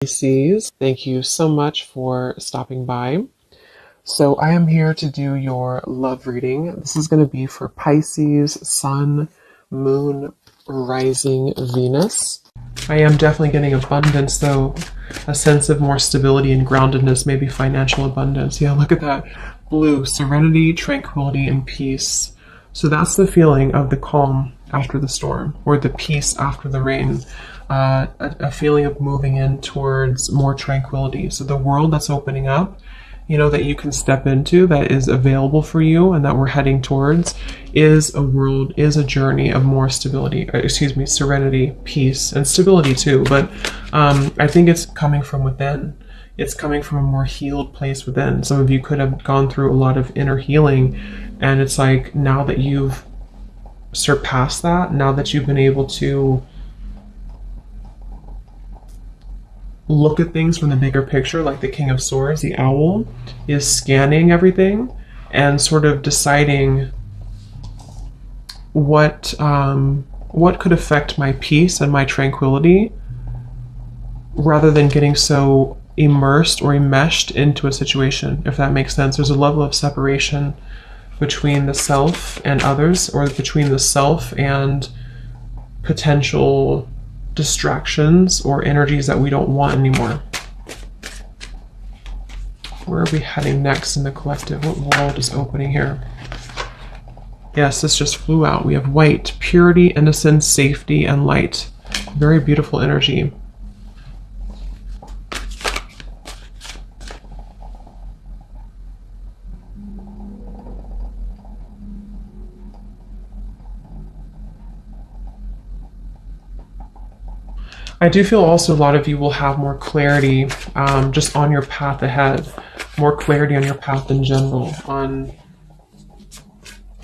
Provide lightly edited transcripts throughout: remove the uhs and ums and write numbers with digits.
Pisces, thank you so much for stopping by. So I am here to do your love reading. This is going to be for Pisces, Sun, Moon, Rising, Venus. I am definitely getting abundance though, a sense of more stability and groundedness, maybe financial abundance. Yeah, look at that. Blue, serenity, tranquility, and peace. So that's the feeling of the calm after the storm, or the peace after the rain. A feeling of moving in towards more tranquility. So the world that's opening up, that you can step into, that is available for you and that we're heading towards, is a journey of more stability, serenity, peace, and stability too. But I think it's coming from within. It's coming from a more healed place within. Some of you could have gone through a lot of inner healing, and it's like now that you've surpassed that, now that you've been able to look at things from the bigger picture, like the King of Swords, the owl, is scanning everything and sort of deciding what could affect my peace and my tranquility, rather than getting so immersed or enmeshed into a situation, if that makes sense. There's a level of separation between the self and others, or between the self and potential distractions or energies that we don't want anymore. Where are we heading next in the collective? What world is opening here? Yes, this just flew out. We have white, purity, innocence, safety, and light. Very beautiful energy. I do feel also a lot of you will have more clarity just on your path ahead, more clarity on your path in general, on,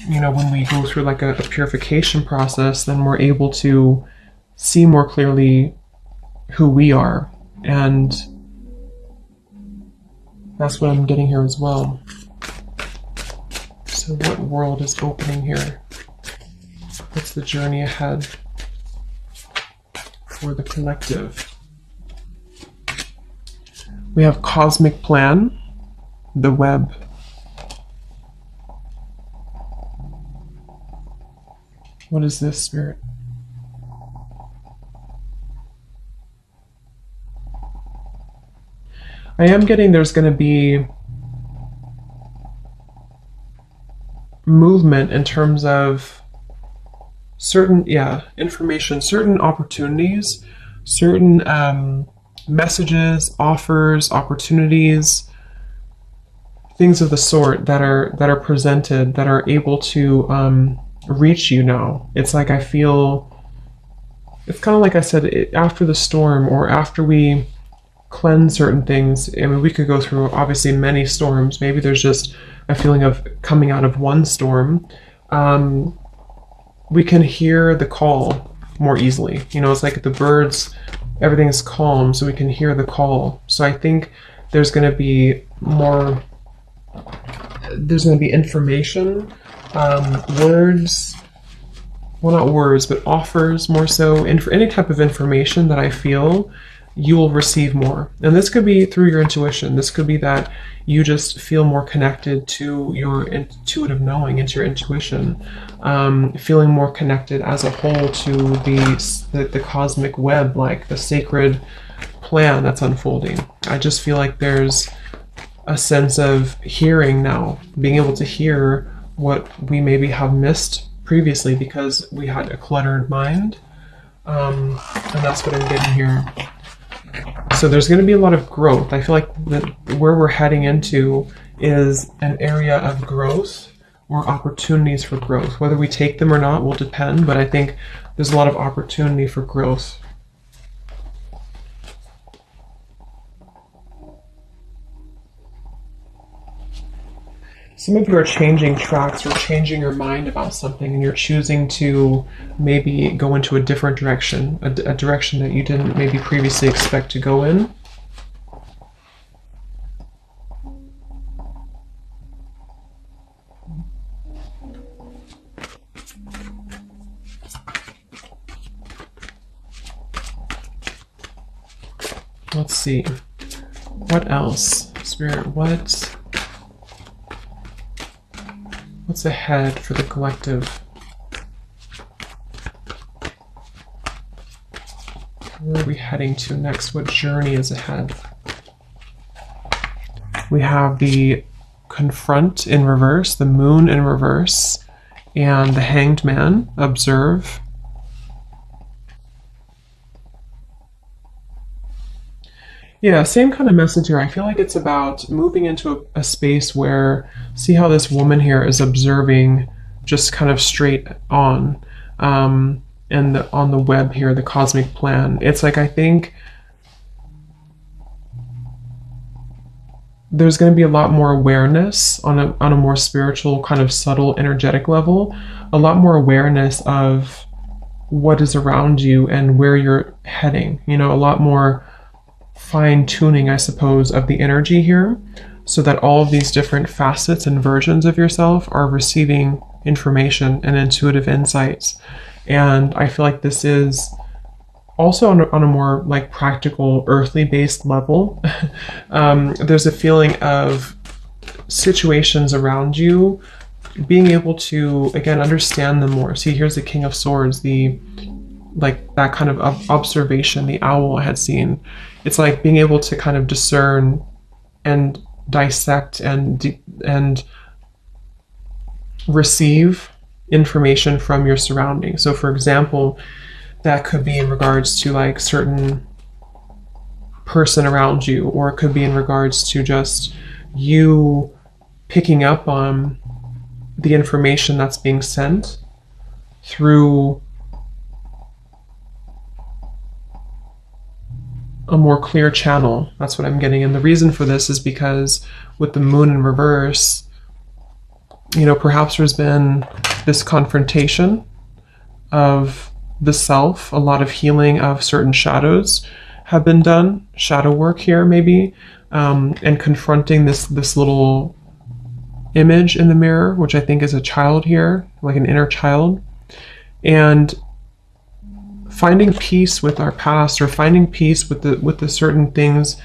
when we go through like a purification process, then we're able to see more clearly who we are. And that's what I'm getting here as well. So what world is opening here? What's the journey ahead for the collective? We have cosmic plan, the web. What is this, Spirit? I am getting there's going to be movement in terms of certain, information, certain opportunities, certain messages, offers, opportunities, things of the sort that are presented, that are able to reach you now. It's like I feel, it's kind of like I said, after the storm, or after we cleanse certain things. I mean, we could go through obviously many storms. Maybe there's just a feeling of coming out of one storm. We can hear the call more easily. It's like the birds, everything's calm, so we can hear the call. So I think there's going to be more, there's going to be information, words, well, not words, but offers more so, and for any type of information that I feel you will receive more. And this could be through your intuition. This could be that you just feel more connected to your intuitive knowing, into your intuition, feeling more connected as a whole to the cosmic web, like the sacred plan that's unfolding. I just feel like there's a sense of hearing now, being able to hear what we maybe have missed previously because we had a cluttered mind. And that's what I'm getting here. So there's going to be a lot of growth. I feel like where we're heading into is an area of growth, or opportunities for growth. Whether we take them or not will depend, but I think there's a lot of opportunity for growth. Some of you are changing tracks or changing your mind about something, and you're choosing to maybe go into a different direction, a direction that you didn't maybe previously expect to go in. Let's see. What else? Spirit, what's ahead for the collective? Where are we heading to next? What journey is ahead? We have the Confront in reverse, the Moon in reverse, and the Hanged Man, Observe. Yeah, same kind of message here. I feel like it's about moving into a space where, see how this woman here is observing just kind of straight on, and on the web here, the cosmic plan. It's like, I think there's going to be a lot more awareness on a more spiritual, kind of subtle, energetic level, a lot more awareness of what is around you and where you're heading, you know, a lot more fine tuning, I suppose, of the energy here, so that all of these different facets and versions of yourself are receiving information and intuitive insights. And I feel like this is also on a more like practical, earthly based level. There's a feeling of situations around you, being able to, again, understand them more. See, here's the King of Swords, like that kind of observation, the owl I had seen. It's like being able to kind of discern and dissect and receive information from your surroundings. So for example, that could be in regards to like certain person around you, or it could be in regards to just you picking up on the information that's being sent through a more clear channel. That's what I'm getting. And the reason for this is because with the Moon in reverse, you know, perhaps there's been this confrontation of the self, a lot of healing of certain shadows have been done, shadow work here maybe, and confronting this little image in the mirror, which I think is a child here, like an inner child, and finding peace with our past, or finding peace with the certain things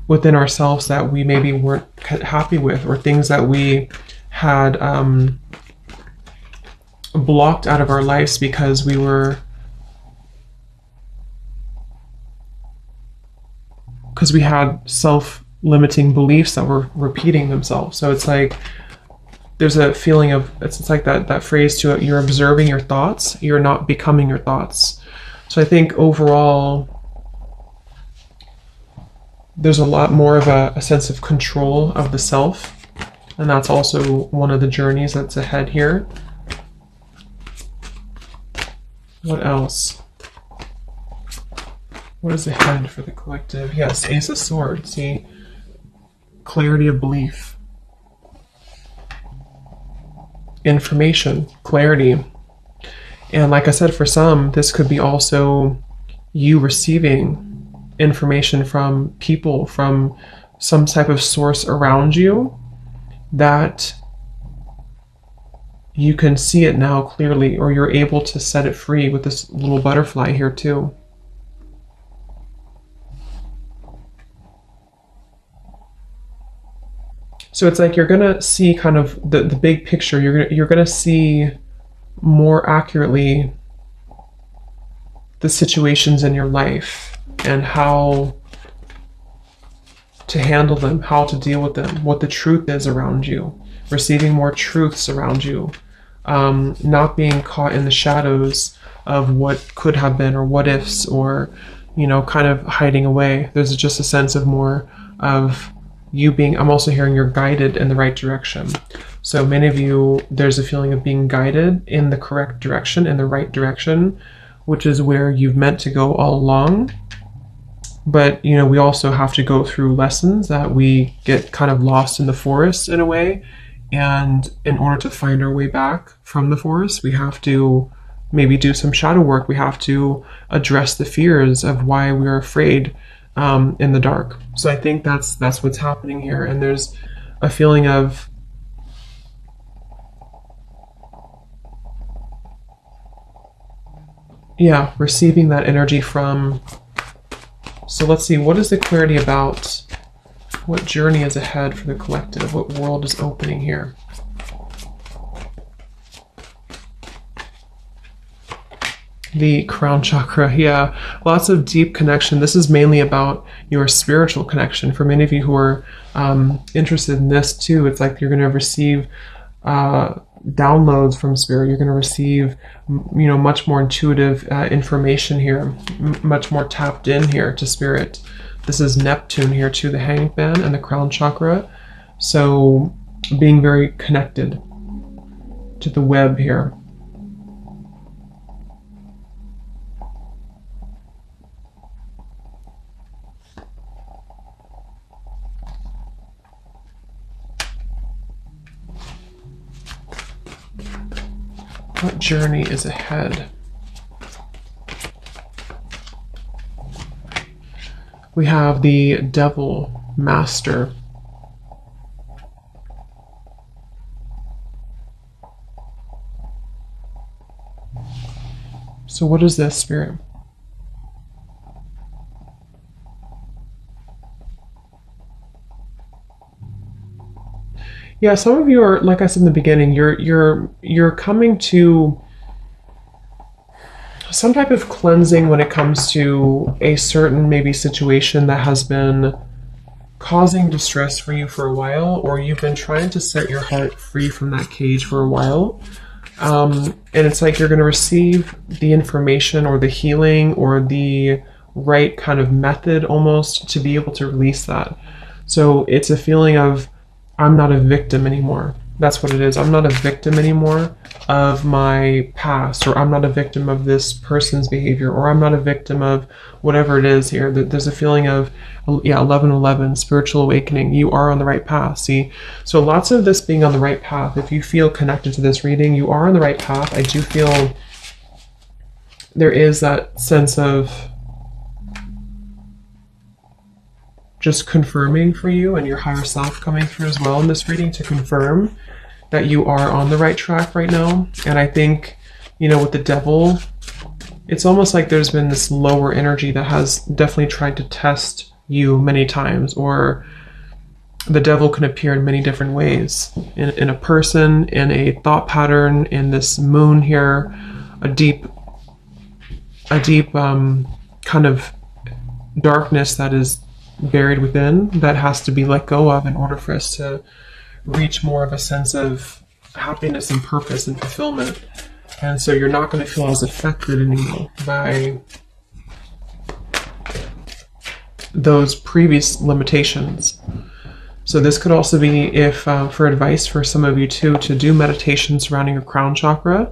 within ourselves that we maybe weren't happy with, or things that we had blocked out of our lives because we had self-limiting beliefs that were repeating themselves. So it's like there's a feeling of, it's like that phrase to it, you're observing your thoughts, you're not becoming your thoughts. So I think overall there's a lot more of a sense of control of the self, and that's also one of the journeys that's ahead here. What else? What is ahead for the collective? Yes, Ace of Swords. See, clarity of belief, information, clarity. And like I said, for some, this could be also you receiving information from people, from some type of source around you, that you can see it now clearly, or you're able to set it free with this little butterfly here too. So it's like you're gonna see kind of the big picture. You're gonna see more accurately the situations in your life and how to handle them, how to deal with them, what the truth is around you, receiving more truths around you, not being caught in the shadows of what could have been, or what ifs, or, you know, kind of hiding away. There's just a sense of more of you being, I'm also hearing you're guided in the right direction. So many of you, there's a feeling of being guided in the correct direction, in the right direction, which is where you've meant to go all along. But, you know, we also have to go through lessons that we get kind of lost in the forest in a way. And in order to find our way back from the forest, we have to maybe do some shadow work. We have to address the fears of why we're afraid in the dark. So I think that's what's happening here. And there's a feeling of receiving that energy from So let's see, what is the clarity about? What journey is ahead for the collective? What world is opening here? The crown chakra, yeah, lots of deep connection. This is mainly about your spiritual connection. For many of you who are interested in this too, it's like you're going to receive downloads from spirit. You're going to receive, much more intuitive information here, much more tapped in here to spirit. This is Neptune here too, the Hanged Man and the crown chakra. So being very connected to the web here. What journey is ahead? We have the Devil Master. So what is this, Spirit? Yeah, some of you are, like I said in the beginning, you're coming to some type of cleansing when it comes to a certain maybe situation that has been causing distress for you for a while, or you've been trying to set your heart free from that cage for a while. And it's like you're going to receive the information or the healing or the right kind of method almost to be able to release that. So it's a feeling of, I'm not a victim anymore. That's what it is. I'm not a victim anymore of my past, or I'm not a victim of this person's behavior, or I'm not a victim of whatever it is here. There's a feeling of, 1111, spiritual awakening. You are on the right path. See, so lots of this being on the right path. If you feel connected to this reading, you are on the right path. I do feel there is that sense of just confirming for you and your higher self coming through as well in this reading to confirm that you are on the right track right now. And I think, with the devil, it's almost like there's been this lower energy that has definitely tried to test you many times, or the devil can appear in many different ways, in a person, in a thought pattern, in this moon here, a deep kind of darkness that is buried within, that has to be let go of in order for us to reach more of a sense of happiness and purpose and fulfillment. And so you're not going to feel as affected anymore by those previous limitations. So this could also be, if for advice for some of you too, to do meditation surrounding your crown chakra.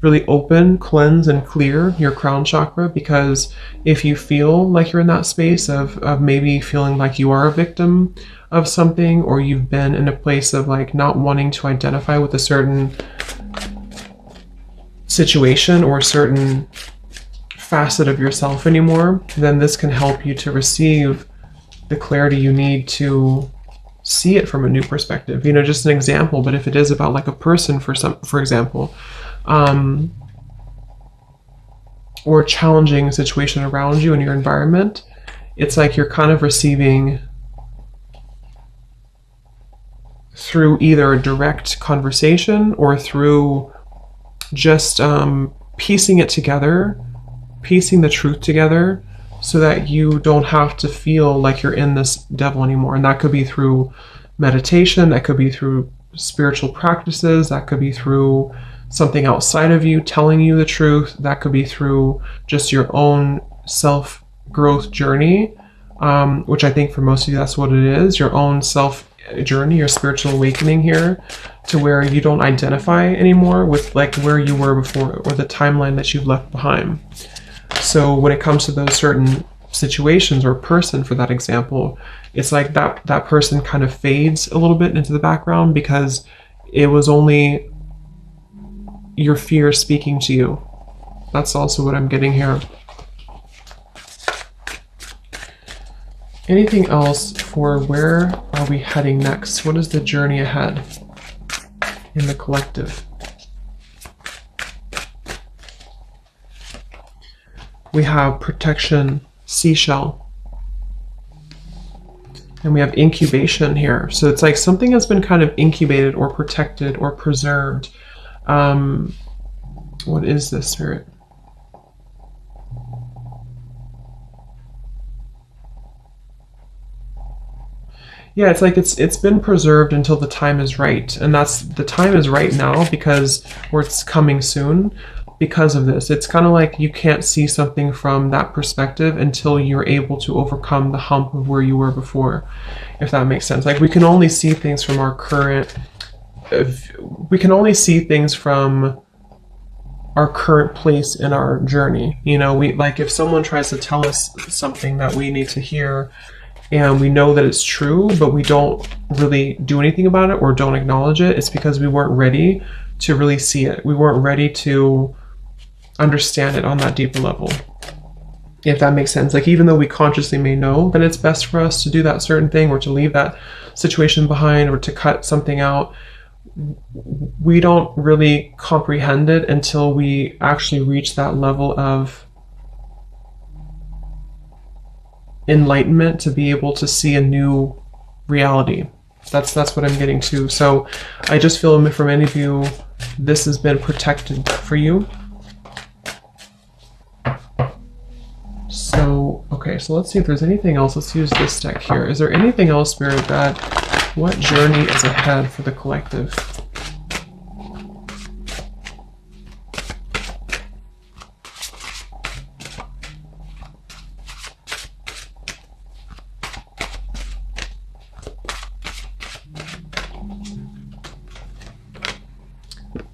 Really open, cleanse, and clear your crown chakra, because if you feel like you're in that space of maybe feeling like you are a victim of something, or you've been in a place of like not wanting to identify with a certain situation or a certain facet of yourself anymore, then this can help you to receive the clarity you need to see it from a new perspective. Just an example, but if it is about like a person, for example, or a challenging situation around you in your environment, it's like you're kind of receiving through either a direct conversation or through just piecing it together, piecing the truth together, so that you don't have to feel like you're in this devil anymore. And that could be through meditation, that could be through spiritual practices, that could be through something outside of you telling you the truth, that could be through just your own self-growth journey, which I think for most of you that's what it is, your own self-journey, your spiritual awakening here, to where you don't identify anymore with like where you were before or the timeline that you've left behind. So when it comes to those certain situations or person, for that example, it's like that person kind of fades a little bit into the background because it was only your fear speaking to you. That's also what I'm getting here. Anything else for where are we heading next? What is the journey ahead in the collective? We have protection, seashell. And we have incubation here. So it's like something has been kind of incubated or protected or preserved. What is this, Spirit? Yeah, it's like it's been preserved until the time is right. And that's the time is right now because or it's coming soon because of this. It's kind of like you can't see something from that perspective until you're able to overcome the hump of where you were before, if that makes sense. Like we can only see things from our current place in our journey. You know, we like if someone tries to tell us something that we need to hear and we know that it's true, but we don't really do anything about it or don't acknowledge it, it's because we weren't ready to really see it. We weren't ready to understand it on that deeper level, if that makes sense. Like even though we consciously may know that it's best for us to do that certain thing or to leave that situation behind or to cut something out, we don't really comprehend it until we actually reach that level of enlightenment to be able to see a new reality. That's what I'm getting to. So I just feel for many of you, this has been protected for you. So, okay, so let's see if there's anything else. Let's use this deck here. Is there anything else, Spirit, that what journey is ahead for the collective?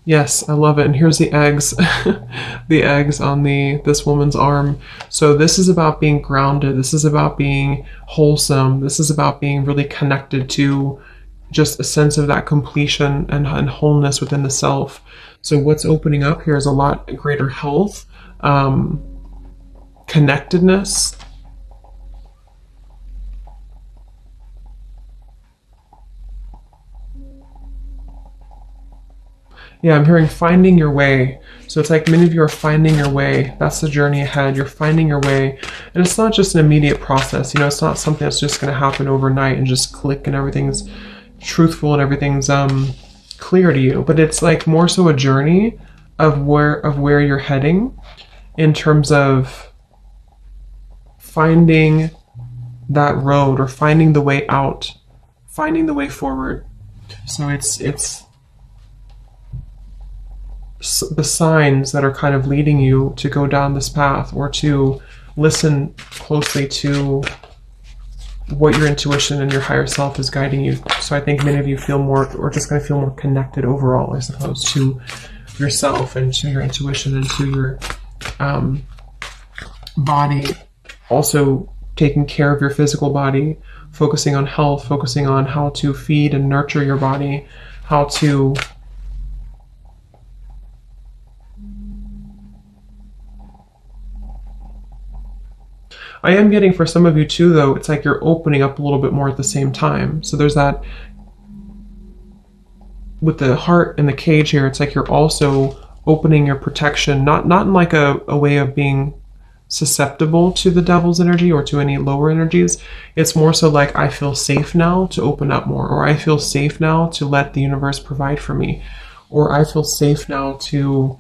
Yes, I love it. And here's the eggs, the eggs on this woman's arm. So this is about being grounded. This is about being wholesome. This is about being really connected to just a sense of that completion and wholeness within the self. So what's opening up here is a lot greater health, connectedness. Yeah, I'm hearing finding your way. So it's like many of you are finding your way. That's the journey ahead. You're finding your way. And it's not just an immediate process. You know, it's not something that's just going to happen overnight and just click and everything's truthful and everything's clear to you. But it's like more so a journey of where you're heading in terms of finding that road or finding the way out, finding the way forward. So it's the signs that are kind of leading you to go down this path or to listen closely to what your intuition and your higher self is guiding you. So I think many of you feel more, or just going to feel more connected overall, I suppose, to yourself and to your intuition and to your body. Also taking care of your physical body, focusing on health, focusing on how to feed and nurture your body, how to I am getting for some of you too, though, it's like you're opening up a little bit more at the same time. So there's that with the heart and the cage here, it's like you're also opening your protection, not in like a way of being susceptible to the devil's energy or to any lower energies. It's more so like I feel safe now to open up more, or I feel safe now to let the universe provide for me, or I feel safe now to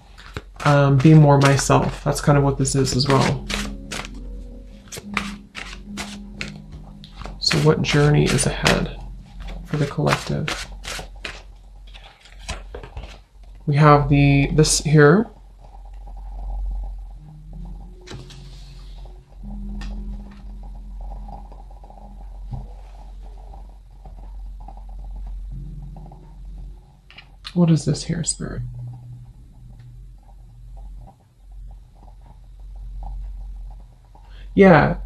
be more myself. That's kind of what this is as well. So what journey is ahead for the collective? We have this here. What is this here, Spirit? Yeah.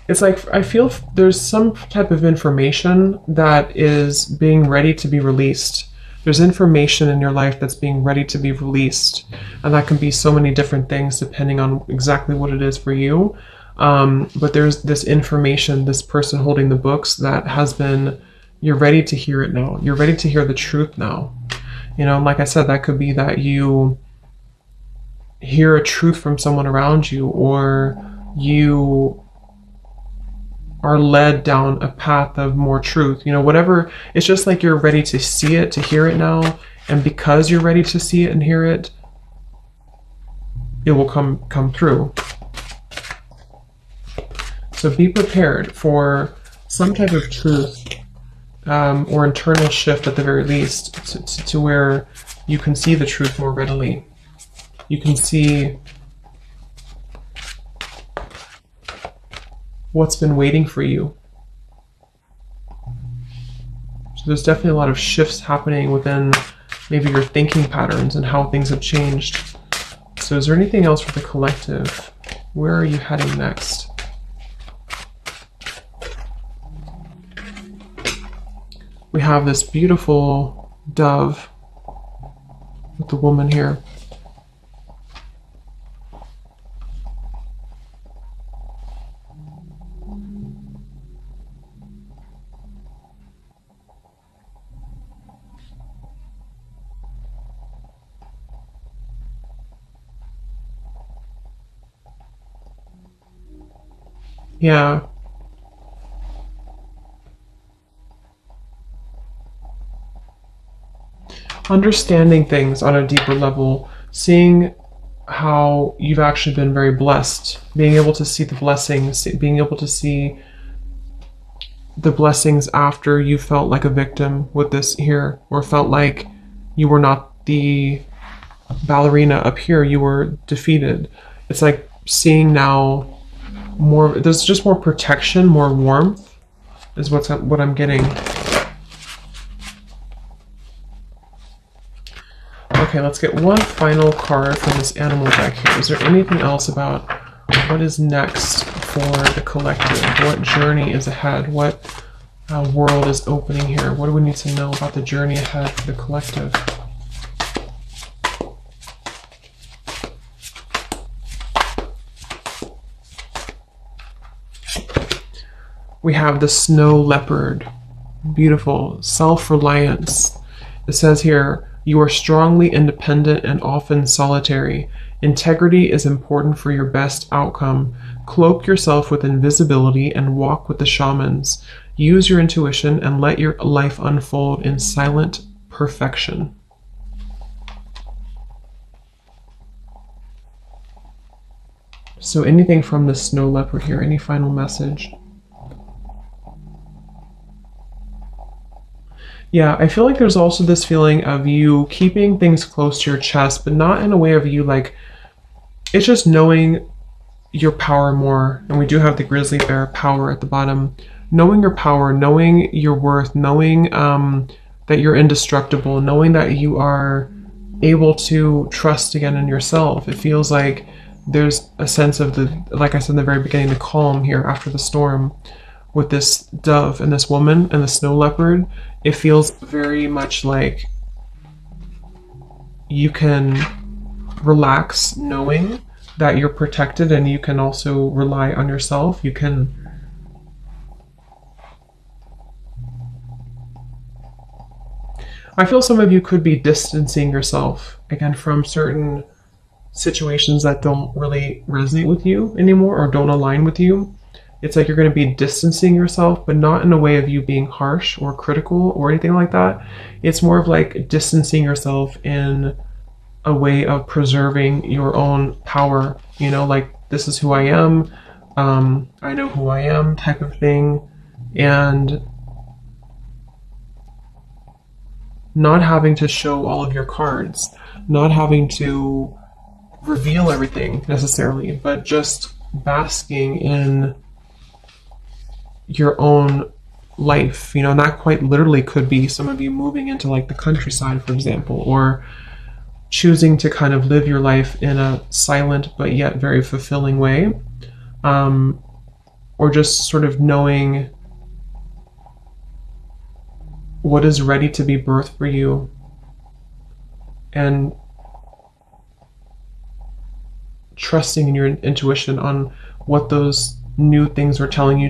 It's like, I feel there's some type of information that is being ready to be released. There's information in your life that's being ready to be released. And that can be so many different things depending on exactly what it is for you. But there's this information, this person holding the books that has been, you're ready to hear it now. You're ready to hear the truth now. You know, like I said, that could be that you hear a truth from someone around you, or you are led down a path of more truth. You know, whatever, it's just like you're ready to see it, to hear it now. And because you're ready to see it and hear it, it will come through. So be prepared for some type of truth or internal shift at the very least to where you can see the truth more readily. You can see what's been waiting for you. So there's definitely a lot of shifts happening within maybe your thinking patterns and how things have changed. So is there anything else for the collective? Where are you heading next? We have this beautiful dove with the woman here. Yeah. Understanding things on a deeper level, seeing how you've actually been very blessed, being able to see the blessings, being able to see the blessings after you felt like a victim with this here, or felt like you were not the ballerina up here, you were defeated. It's like seeing now more, there's just more protection, more warmth is what I'm getting. Okay, let's get one final card from this animal deck here. Is there anything else about what is next for the collective? What journey is ahead? What world is opening here? What do we need to know about the journey ahead for the collective? We have the snow leopard. Beautiful. Self-reliance. It says here, you are strongly independent and often solitary. Integrity is important for your best outcome. Cloak yourself with invisibility and walk with the shamans. Use your intuition and let your life unfold in silent perfection. So anything from the snow leopard here? Any final message? Yeah, I feel like there's also this feeling of you keeping things close to your chest, but not in a way of you like, it's just knowing your power more. And we do have the grizzly bear power at the bottom. Knowing your power, knowing your worth, knowing that you're indestructible, knowing that you are able to trust again in yourself. It feels like there's a sense of the, like I said in the very beginning, the calm here after the storm. With this dove and this woman and the snow leopard, it feels very much like you can relax knowing that you're protected, and you can also rely on yourself. You can I feel some of you could be distancing yourself again from certain situations that don't really resonate with you anymore or don't align with you. It's like you're going to be distancing yourself, but not in a way of you being harsh or critical or anything like that. It's more of like distancing yourself in a way of preserving your own power, you know, like this is who I am, I know who I am type of thing, and not having to show all of your cards, not having to reveal everything necessarily, but just basking in your own life, you know. And that quite literally could be some of you moving into like the countryside, for example, or choosing to kind of live your life in a silent but yet very fulfilling way, or just sort of knowing what is ready to be birthed for you and trusting in your intuition on what those new things are telling you